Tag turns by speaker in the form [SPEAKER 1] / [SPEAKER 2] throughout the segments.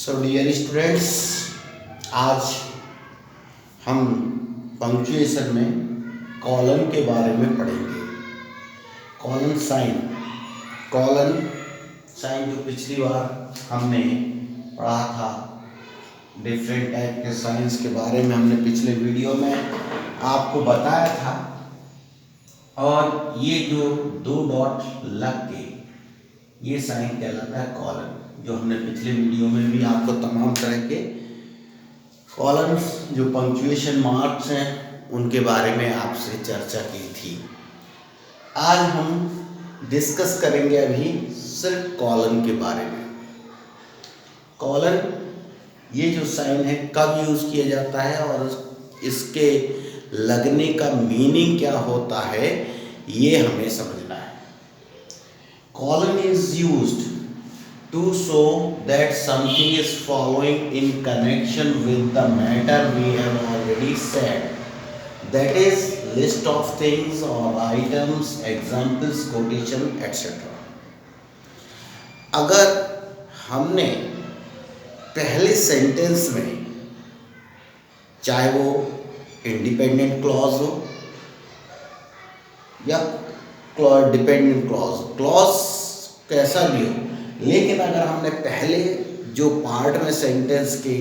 [SPEAKER 1] So dear students, आज हम punctuation में कॉलन के बारे में पढ़ेंगे। कॉलन साइन जो पिछली बार हमने पढ़ा था, डिफरेंट टाइप के साइंस के बारे में हमने पिछले वीडियो में आपको बताया था। और ये जो दो डॉट लग के ये साइन कहलाता है कॉलन, जो हमने पिछले वीडियो में भी आपको तमाम तरह के कॉलम्स जो पंक्चुएशन मार्क्स हैं उनके बारे में आपसे चर्चा की थी। आज हम डिस्कस करेंगे अभी सिर्फ कॉलन के बारे में। कॉलन ये जो साइन है कब यूज़ किया जाता है और इसके लगने का मीनिंग क्या होता है ये हमें समझना है। Colon is used to show that something is following in connection with the matter we have already said, that is list of things or items, examples, quotation, etc. अगर हमने पहले सेंटेंस में चाहे वो इंडिपेंडेंट क्लॉज हो या dependent clause कैसा भी हो, लेकिन अगर हमने पहले जो पार्ट में सेंटेंस के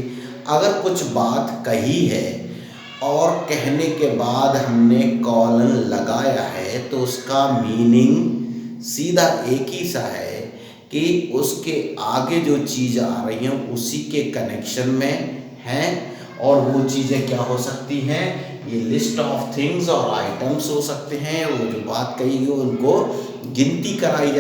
[SPEAKER 1] अगर कुछ बात कही है और कहने के बाद हमने कॉलन लगाया है तो उसका मीनिंग सीधा एक ही सा है कि उसके आगे जो चीज़ आ रही हैं उसी के कनेक्शन में हैं। और वो चीज़ें क्या हो सकती हैं, ये लिस्ट ऑफ थिंग्स और आइटम्स हो सकते हैं। वो जो बात कही गई उनको गिनती कराई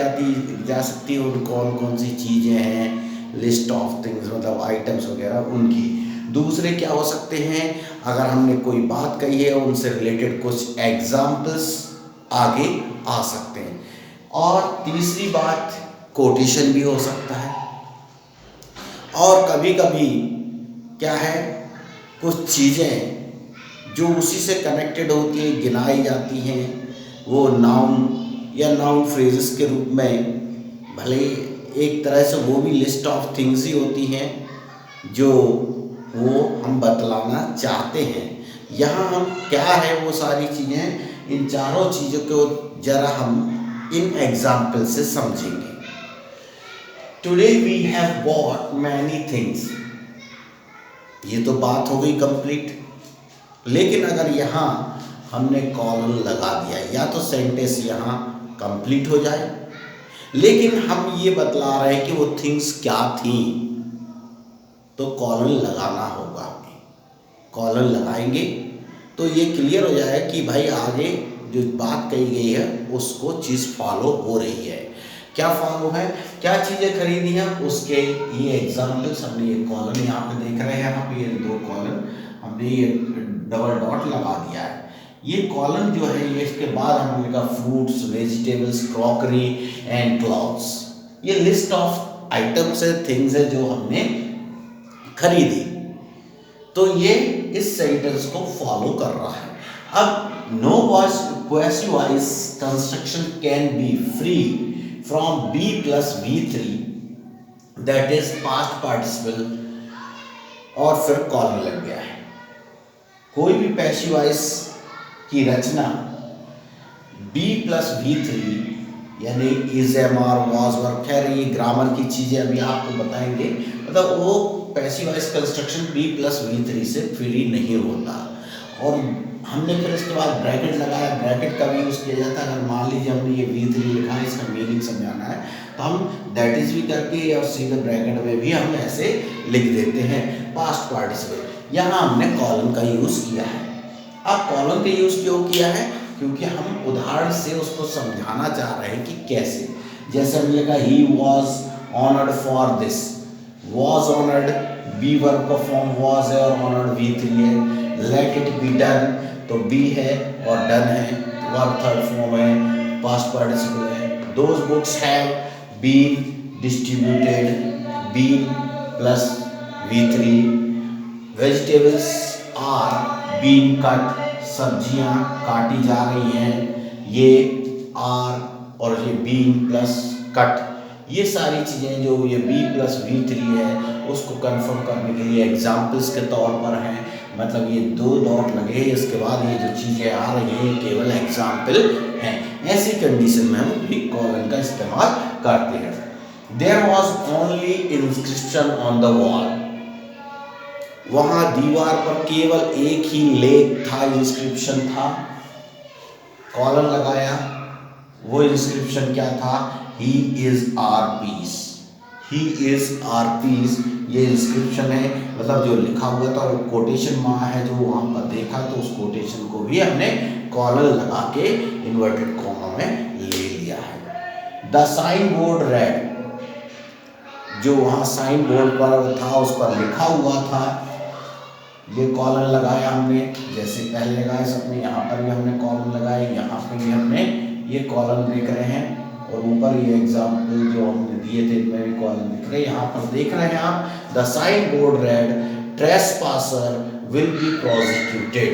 [SPEAKER 1] जा सकती है, उन कौन कौन सी चीज़ें हैं, लिस्ट ऑफ थिंग्स मतलब आइटम्स वगैरह उनकी। दूसरे क्या हो सकते हैं, अगर हमने कोई बात कही है उनसे रिलेटेड कुछ एग्जाम्पल्स आगे आ सकते हैं। और तीसरी बात कोटेशन भी हो सकता है। और कभी कभी क्या है, कुछ चीज़ें जो उसी से कनेक्टेड होती है गिनाई जाती हैं, वो नाउन या नाउन फ्रेजेस के रूप में, भले एक तरह से वो भी लिस्ट ऑफ थिंग्स ही होती हैं जो वो हम बतलाना चाहते हैं। यहाँ हम क्या है वो सारी चीज़ें, इन चारों चीज़ों को जरा हम इन एग्जाम्पल से समझेंगे। Today we have bought many things, ये तो बात हो गई कंप्लीट। लेकिन अगर यहाँ हमने कॉलन लगा दिया या तो सेंटेंस यहाँ कंप्लीट हो जाए, लेकिन हम ये बतला रहे हैं कि वो थिंग्स क्या थी, तो कॉलन लगाना होगा। हमें कॉलन लगाएंगे तो ये क्लियर हो जाएगा कि भाई आगे जो बात कही गई है उसको चीज़ फॉलो हो रही है। क्या फॉलो है, क्या चीज़ें खरीदी हैं, उसके ये एग्जाम्पल्स हमने ये कॉलन यहाँ पे देख रहे हैं। यहाँ पे ये दो कॉलन हमने ये डबल डॉट लगा दिया है। ये कॉलन जो है ये इसके बाद हमने कहा fruits, vegetables, crockery and clothes, ये लिस्ट ऑफ आइटम्स है, थिंग्स है जो हमने खरीदी। तो ये इस सेंटेंस को फॉलो कर रहा है। अब no positive voice construction can be free from be plus V3, that is past participle, और फिर कॉलन लग गया है। कोई भी पैसिव वॉइस की रचना B प्लस V3 यानी इज, एम, आर, वाज, वर, खैर ये ग्रामर की चीज़ें अभी आपको बताएंगे, मतलब वो passive voice construction B plus V3 से फ्री नहीं होता। और हमने फिर इसके बाद ब्रैकेट लगाया, ब्रैकेट का भी यूज़ किया जाता है। अगर मान लीजिए हमने ये V3 लिखा है, इसका मीनिंग समझाना है तो हम दैट इज भी करके और सीधे ब्रैकेट में भी हम ऐसे लिख देते हैं पास्ट पार्टिसिपल। यहाँ हमने कॉलन का यूज़ किया है। अब कॉलन का यूज़ क्यों किया है, क्योंकि हम उदाहरण से उसको समझाना चाह रहे हैं कि कैसे। जैसे हमने कहा he was honoured for this, was honoured be verb का फॉर्म वॉज है और ऑनर्ड V3 है। लेट इट बी डन तो बी है और डन है, वर्ब थर्ड फॉर्म है, पास्ट पार्टिसिपल है। Those books have been distributed, been plus V3। Vegetables are been cut, सब्जियां काटी जा रही हैं, ये आर और ये बीन प्लस कट ये सारी चीज़ें जो ये B+V3 है उसको कंफर्म करने के लिए एग्जाम्पल्स के तौर पर हैं, मतलब ये 2 डॉट लगे, इसके बाद ये जो चीज़ें आ रही हैं केवल एग्जाम्पल हैं। ऐसी कंडीशन में हम भी कॉलन का इस्तेमाल करते हैं। There was only inscription on the wall, वहाँ दीवार पर केवल एक ही लेख था, इंस्क्रिप्शन था। कॉलन लगाया, वो इंस्क्रिप्शन क्या था? He is our peace, he is our peace, ये इंस्क्रिप्शन है, मतलब जो लिखा हुआ था वो कोटेशन मार्क है जो वहाँ पर देखा, तो उस कोटेशन को भी हमने कॉलन लगा के इन्वर्टेड कॉमा में ले लिया है। द साइन बोर्ड रेड, जो वहाँ साइन बोर्ड पर था उस पर लिखा हुआ था, ये कॉलन लगाया हमने, जैसे पहले लगाए सबने, यहाँ पर भी हमने कॉलन लगाए, यहाँ पर भी हमने ये कॉलन देख रहे हैं, और ऊपर ये एग्जाम्पल जो हमने दिए थे इनमें भी कॉलन दिख रहे हैं। यहाँ पर देख रहे हैं आप, the sign board read trespasser will be prosecuted,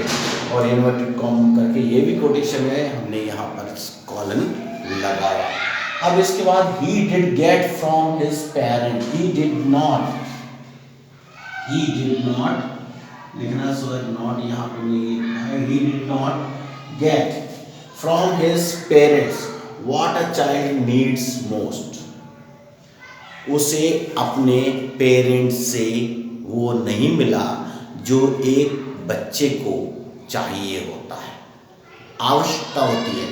[SPEAKER 1] और इन्वर्टेड कॉमा करके ये भी कोटेशन है, हमने यहाँ पर कॉलन लगाया। अब इसके बाद he did get from his parent, he did not लिखना, सो नॉट यहाँ पे नहीं है, he did not get from his parents what a child needs most, उसे अपने पेरेंट्स से वो नहीं मिला जो एक बच्चे को चाहिए होता है, आवश्यकता होती है।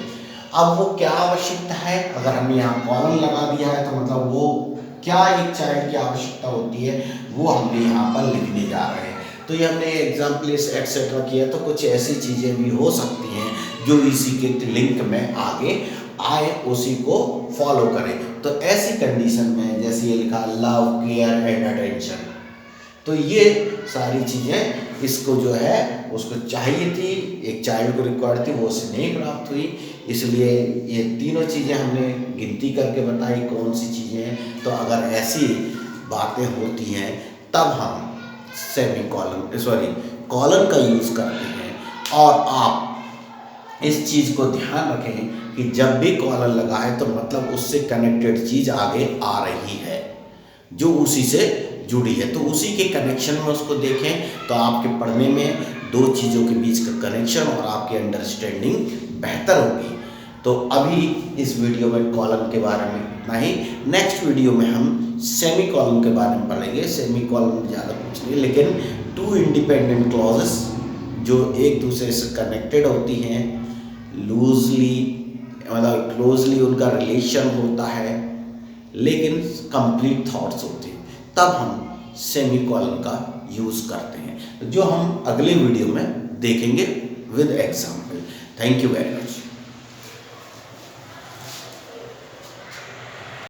[SPEAKER 1] अब वो क्या आवश्यकता है, अगर हमने यहाँ कॉलन लगा दिया है तो मतलब वो क्या एक चाइल्ड की आवश्यकता होती है वो हमने यहाँ पर लिखने जा रहे हैं। तो ये हमने एग्जाम्पल एक्सेट्रा किया, तो कुछ ऐसी चीज़ें भी हो सकती हैं जो इसी के लिंक में आगे आए, उसी को फॉलो करें। तो ऐसी कंडीशन में जैसे ये लिखा लव, केयर एंड अटेंशन, तो ये सारी चीज़ें इसको जो है उसको चाहिए थी, एक चाइल्ड को रिक्वायर्ड थी, वो उसे नहीं प्राप्त हुई, इसलिए ये तीनों चीज़ें हमने गिनती करके बताई कौन सी चीज़ें हैं। तो अगर ऐसी बातें होती हैं तब हम कॉलन का यूज़ करते हैं। और आप इस चीज़ को ध्यान रखें कि जब भी कॉलन लगा है तो मतलब उससे कनेक्टेड चीज़ आगे आ रही है जो उसी से जुड़ी है, तो उसी के कनेक्शन में उसको देखें, तो आपके पढ़ने में दो चीज़ों के बीच का कनेक्शन और आपकी अंडरस्टैंडिंग बेहतर होगी। तो अभी इस वीडियो में कॉलन के बारे में इतना ही। नेक्स्ट वीडियो में हम सेमी कॉलन के बारे में पढ़ेंगे। सेमी कॉलन ज़्यादा कुछ नहीं, लेकिन 2 इंडिपेंडेंट क्लॉजेस जो एक दूसरे से कनेक्टेड होती हैं, लूजली मतलब क्लोजली उनका रिलेशन होता है, लेकिन कंप्लीट थॉट्स होते हैं, तब हम सेमी कॉलन का यूज़ करते हैं, जो हम अगले वीडियो में देखेंगे with example. Thank you very much.